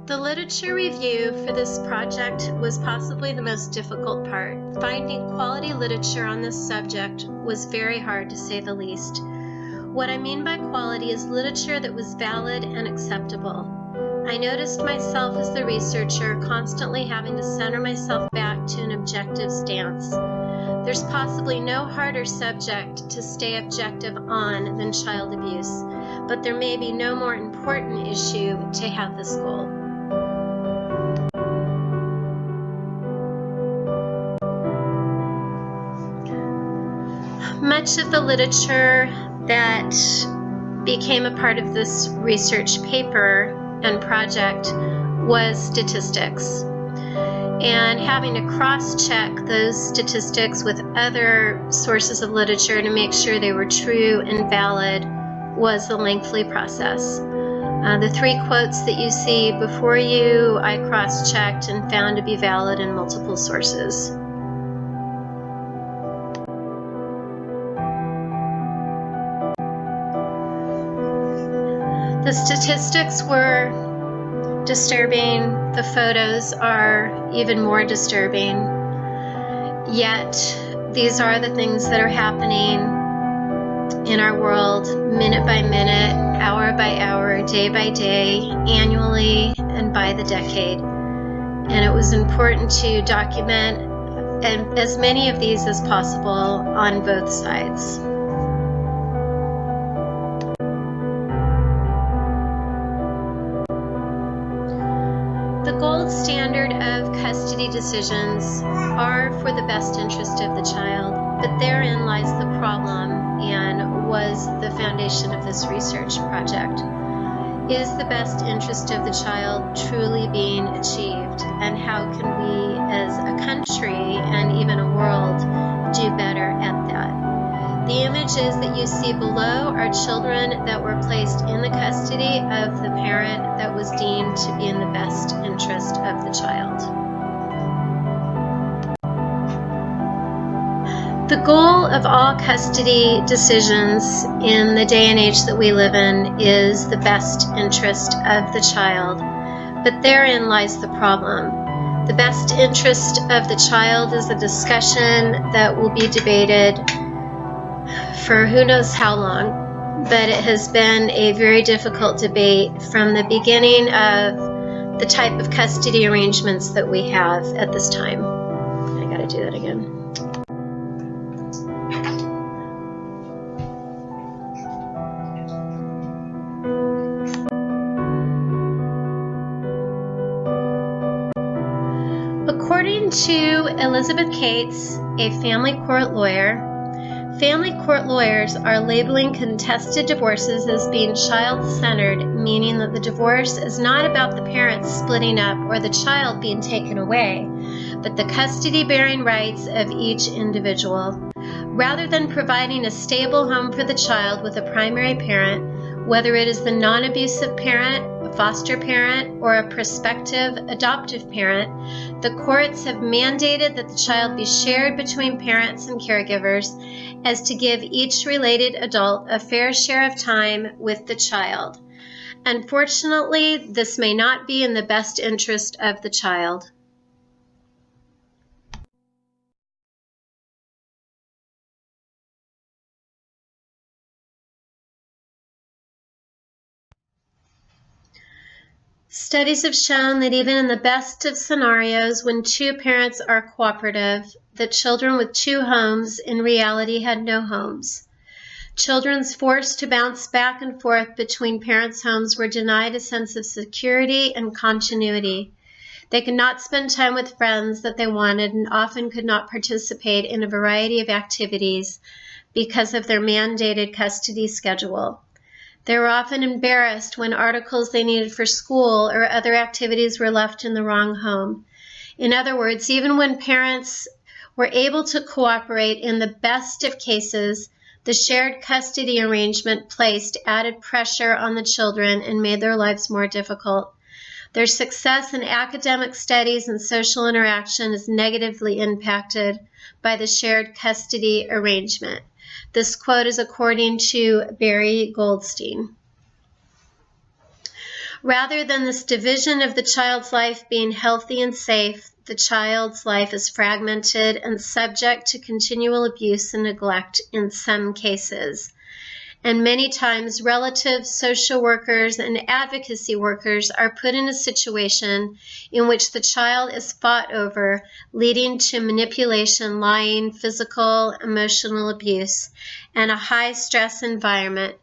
The literature review for this project was possibly the most difficult part. Finding quality literature on this subject was very hard, to say the least. What I mean by quality is literature that was valid and acceptable. I noticed myself as the researcher constantly having to center myself back to an objective stance. There's possibly no harder subject to stay objective on than child abuse, but there may be no more important issue to have this goal. Much of the literature that became a part of this research paper and project was statistics. And having to cross-check those statistics with other sources of literature to make sure they were true and valid was a lengthy process. The 3 quotes that you see before you, I cross-checked and found to be valid in multiple sources. The statistics were disturbing. The photos are even more disturbing. Yet, these are the things that are happening in our world minute by minute, hour by hour, day by day, annually, and by the decade. And it was important to document as many of these as possible on both sides. The gold standard of custody decisions are for the best interest of the child, but therein lies the problem and was the foundation of this research project. Is the best interest of the child truly being achieved? And how can we as a country and even a world do better at that? The images that you see below are children that were placed in the custody of the parent that was deemed to be in the best interest of the child. The goal of all custody decisions in the day and age that we live in is the best interest of the child, but therein lies the problem. The best interest of the child is a discussion that will be debated for who knows how long, but it has been a very difficult debate from the beginning of the type of custody arrangements that we have at this time. I gotta do that again. According to Elizabeth Cates, a family court lawyer, family court lawyers are labeling contested divorces as being child-centered, meaning that the divorce is not about the parents splitting up or the child being taken away, but the custody-bearing rights of each individual. Rather than providing a stable home for the child with a primary parent, whether it is the non-abusive parent, a foster parent, or a prospective adoptive parent, the courts have mandated that the child be shared between parents and caregivers as to give each related adult a fair share of time with the child. Unfortunately, this may not be in the best interest of the child. Studies have shown that even in the best of scenarios, when 2 parents are cooperative, the children with 2 homes in reality had no homes. Children forced to bounce back and forth between parents' homes were denied a sense of security and continuity. They could not spend time with friends that they wanted and often could not participate in a variety of activities because of their mandated custody schedule. They were often embarrassed when articles they needed for school or other activities were left in the wrong home. In other words, even when parents were able to cooperate in the best of cases, the shared custody arrangement placed added pressure on the children and made their lives more difficult. Their success in academic studies and social interaction is negatively impacted by the shared custody arrangement. This quote is according to Barry Goldstein. Rather than this division of the child's life being healthy and safe, the child's life is fragmented and subject to continual abuse and neglect in some cases. And many times, relatives, social workers, and advocacy workers are put in a situation in which the child is fought over, leading to manipulation, lying, physical, emotional abuse, and a high-stress environment.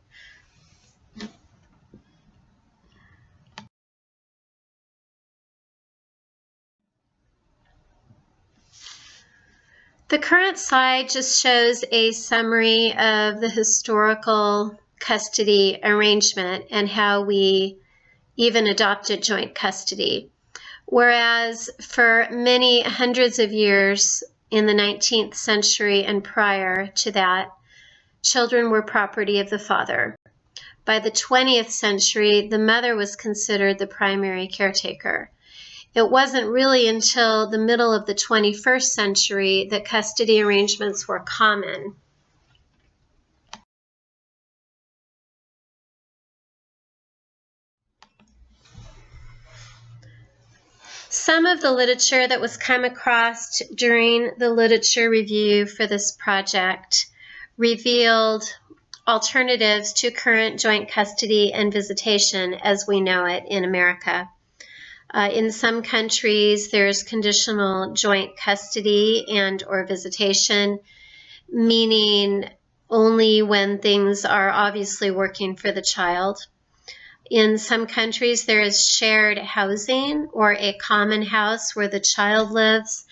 The current slide just shows a summary of the historical custody arrangement and how we even adopted joint custody. Whereas for many hundreds of years in the 19th century and prior to that, children were property of the father. By the 20th century, the mother was considered the primary caretaker. It wasn't really until the middle of the 21st century that custody arrangements were common. Some of the literature that was come across during the literature review for this project revealed alternatives to current joint custody and visitation as we know it in America. In some countries, there's conditional joint custody and or visitation, meaning only when things are obviously working for the child. In some countries, there is shared housing or a common house where the child lives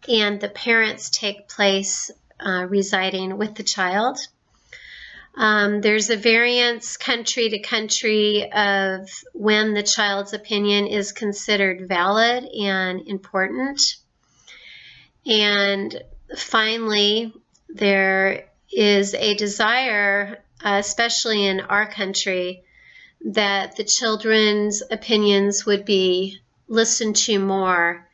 and the parents take place residing with the child. There's a variance country to country of when the child's opinion is considered valid and important. And finally, there is a desire, especially in our country, that the children's opinions would be listened to more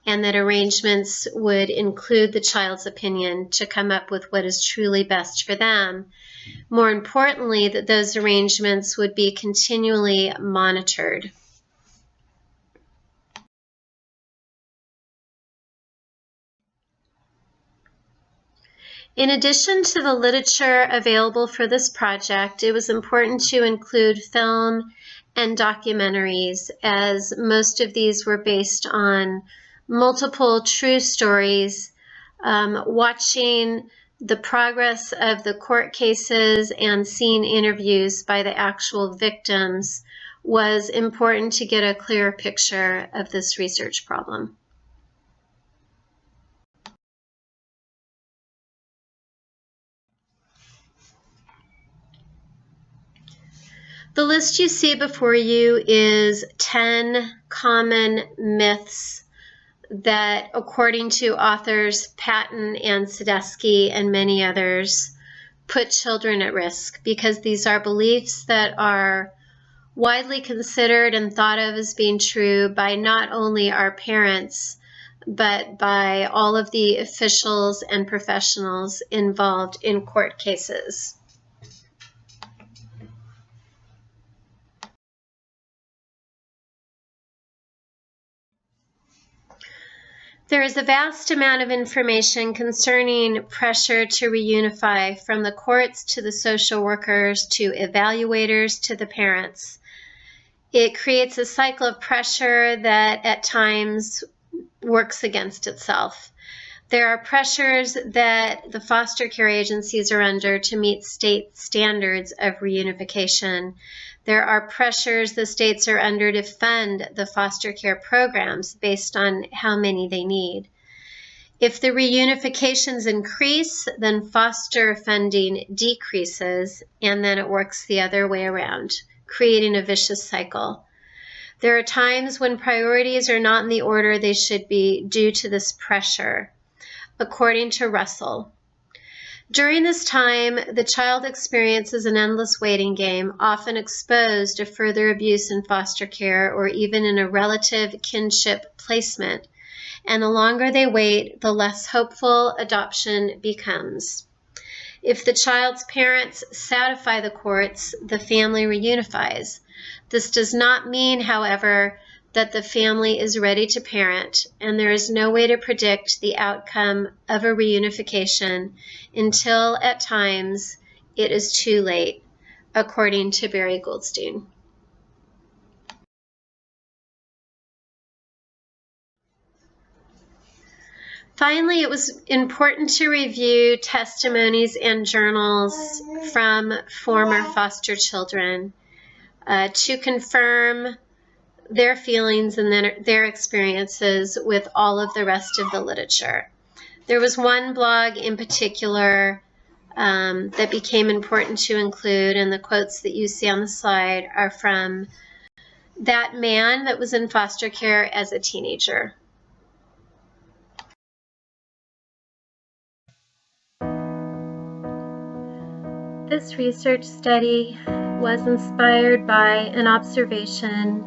and that arrangements would include the child's opinion to come up with what is truly best for them. More importantly, that those arrangements would be continually monitored. In addition to the literature available for this project, it was important to include film and documentaries, as most of these were based on multiple true stories. Watching the progress of the court cases and seeing interviews by the actual victims was important to get a clearer picture of this research problem. The list you see before you is 10 common myths that, according to authors Patton and Sadesky and many others, put children at risk, because these are beliefs that are widely considered and thought of as being true by not only our parents, but by all of the officials and professionals involved in court cases. There is a vast amount of information concerning pressure to reunify, from the courts to the social workers to evaluators to the parents. It creates a cycle of pressure that at times works against itself. There are pressures that the foster care agencies are under to meet state standards of reunification. There are pressures the states are under to fund the foster care programs based on how many they need. If the reunifications increase, then foster funding decreases, and then it works the other way around, creating a vicious cycle. There are times when priorities are not in the order they should be due to this pressure. According to Russell, during this time, the child experiences an endless waiting game, often exposed to further abuse in foster care or even in a relative kinship placement. And the longer they wait, the less hopeful adoption becomes. If the child's parents satisfy the courts, the family reunifies. This does not mean, however, that the family is ready to parent, and there is no way to predict the outcome of a reunification until, at times, it is too late, according to Barry Goldstein. Finally, it was important to review testimonies and journals from former foster children to confirm their feelings and their experiences with all of the rest of the literature. There was one blog in particular that became important to include, and the quotes that you see on the slide are from that man that was in foster care as a teenager. This research study was inspired by an observation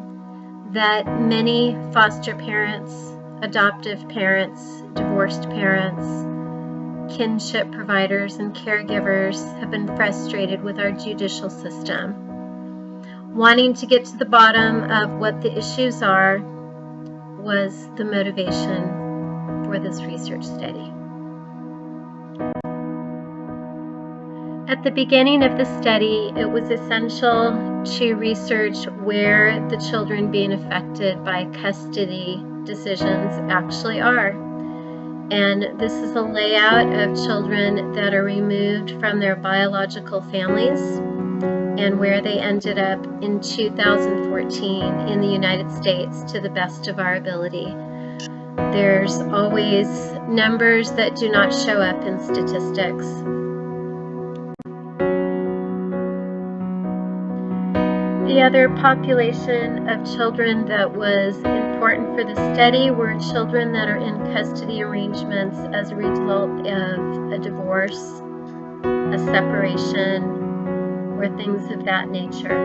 that many foster parents, adoptive parents, divorced parents, kinship providers, and caregivers have been frustrated with our judicial system. Wanting to get to the bottom of what the issues are was the motivation for this research study. At the beginning of the study, it was essential to research where the children being affected by custody decisions actually are. And this is a layout of children that are removed from their biological families and where they ended up in 2014 in the United States to the best of our ability. There's always numbers that do not show up in statistics. The other population of children that was important for the study were children that are in custody arrangements as a result of a divorce, a separation, or things of that nature.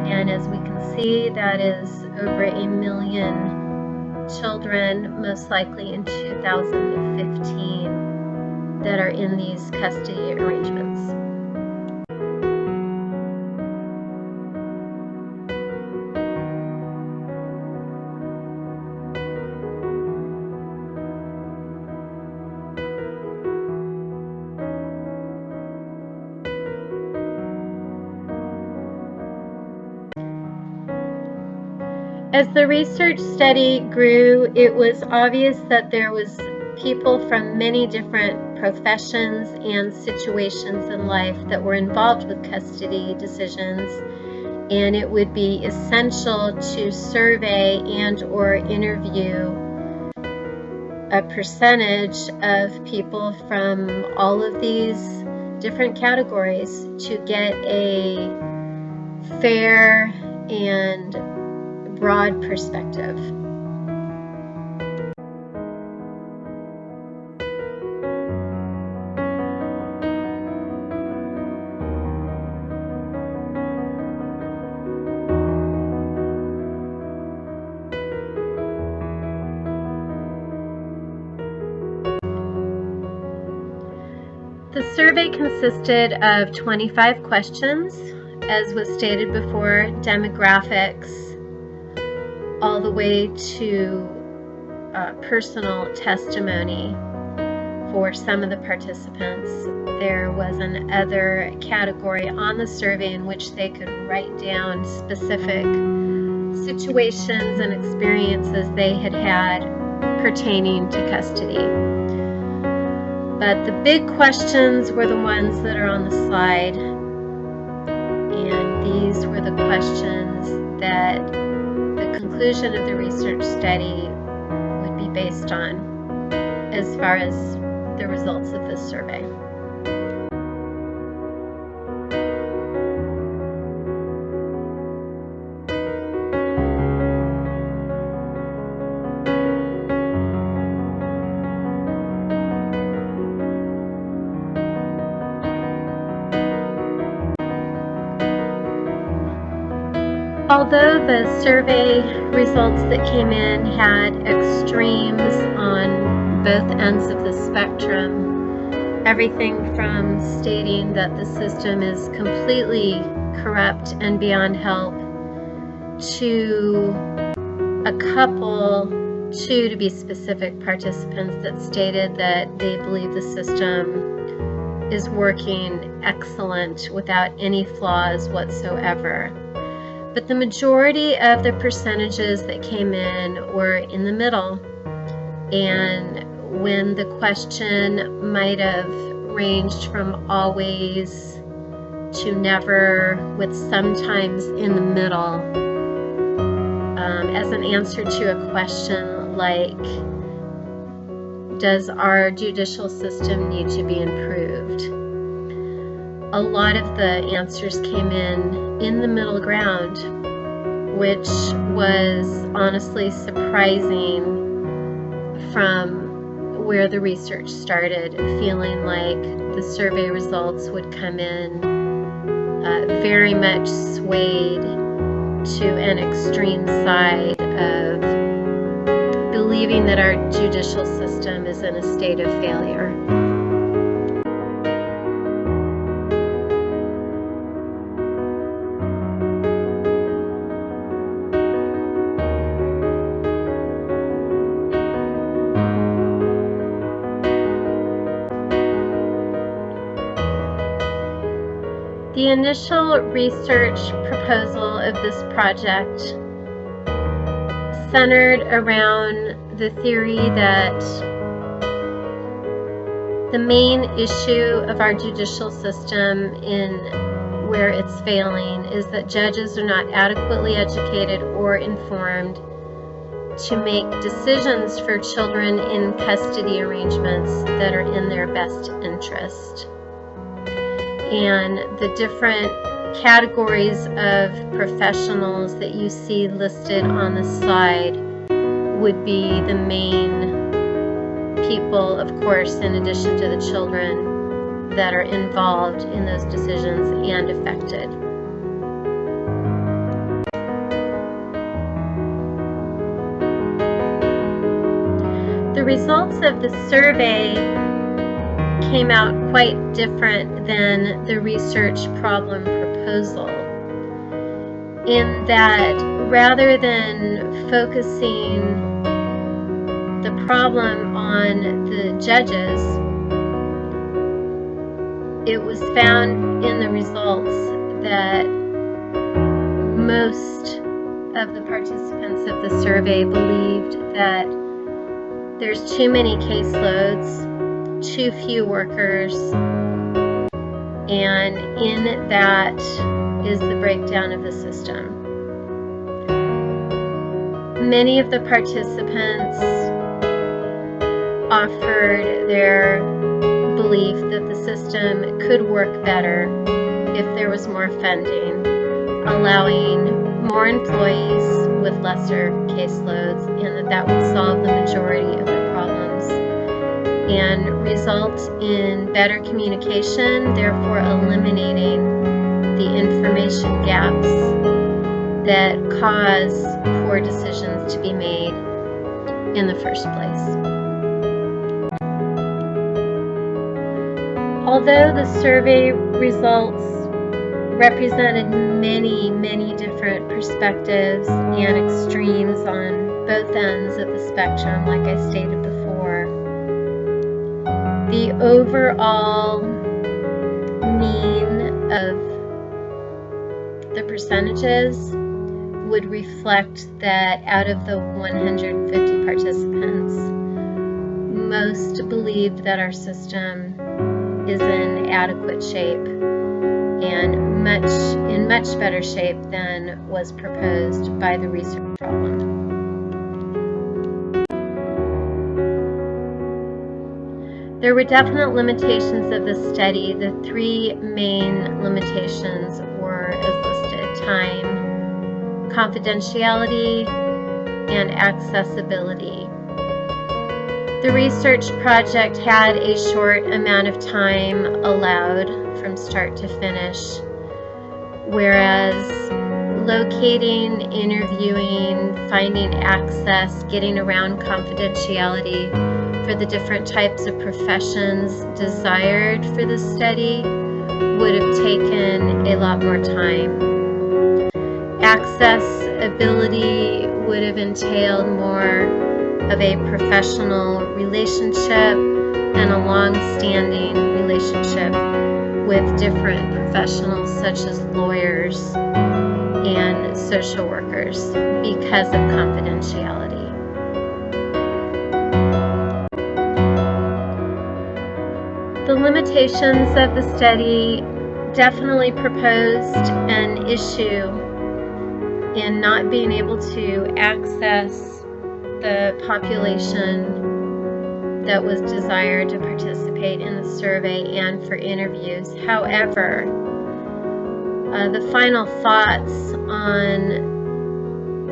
And as we can see, that is over 1 million children, most likely in 2015, that are in these custody arrangements. As the research study grew, it was obvious that there was people from many different professions and situations in life that were involved with custody decisions, and it would be essential to survey and or interview a percentage of people from all of these different categories to get a fair and broad perspective. The survey consisted of 25 questions, as was stated before, demographics, all the way to personal testimony for some of the participants. There was an other category on the survey in which they could write down specific situations and experiences they had had pertaining to custody. But the big questions were the ones that are on the slide, and these were the questions that the conclusion of the research study would be based on as far as the results of this survey. Although the survey results that came in had extremes on both ends of the spectrum, everything from stating that the system is completely corrupt and beyond help, to a couple, two to be specific, participants that stated that they believe the system is working excellent without any flaws whatsoever. But the majority of the percentages that came in were in the middle, and when the question might have ranged from always to never, with sometimes in the middle, as an answer to a question like, does our judicial system need to be improved? A lot of the answers came in the middle ground, which was honestly surprising from where the research started, feeling like the survey results would come in very much swayed to an extreme side of believing that our judicial system is in a state of failure. The initial research proposal of this project centered around the theory that the main issue of our judicial system in where it's failing is that judges are not adequately educated or informed to make decisions for children in custody arrangements that are in their best interest. And the different categories of professionals that you see listed on the slide would be the main people, of course, in addition to the children that are involved in those decisions and affected. The results of the survey came out quite different than the research problem proposal, in that rather than focusing the problem on the judges, it was found in the results that most of the participants of the survey believed that there's too many caseloads, too few workers, and in that is the breakdown of the system. Many of the participants offered their belief that the system could work better if there was more funding, allowing more employees with lesser caseloads, and that would solve the majority of the problems and result in better communication, therefore eliminating the information gaps that cause poor decisions to be made in the first place. Although the survey results represented many, many different perspectives and extremes on both ends of the spectrum, like I stated before, the overall mean of the percentages would reflect that out of the 150 participants, most believed that our system is in adequate shape and in much better shape than was proposed by the research problem. There were definite limitations of the study. The three main limitations were as listed: time, confidentiality, and accessibility. The research project had a short amount of time allowed from start to finish, whereas locating, interviewing, finding access, getting around confidentiality for the different types of professions desired for the study would have taken a lot more time. Accessibility would have entailed more of a professional relationship and a long-standing relationship with different professionals such as lawyers and social workers because of confidentiality. The limitations of the study definitely proposed an issue in not being able to access the population that was desired to participate in the survey and for interviews. However, the final thoughts on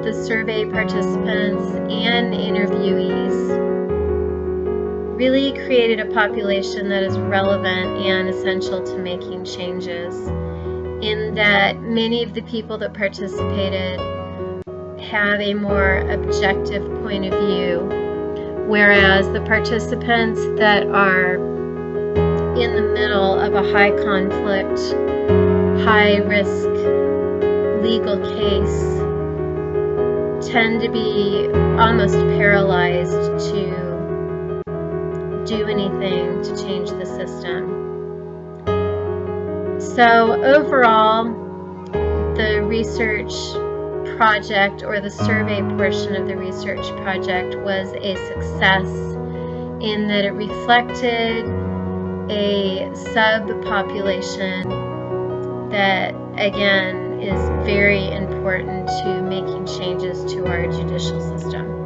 the survey participants and interviewees really created a population that is relevant and essential to making changes, in that many of the people that participated have a more objective point of view, whereas the participants that are in the middle of a high conflict, high risk legal case tend to be almost paralyzed to do anything to change the system. So overall, the research project, or the survey portion of the research project, was a success in that it reflected a subpopulation that, again, is very important to making changes to our judicial system.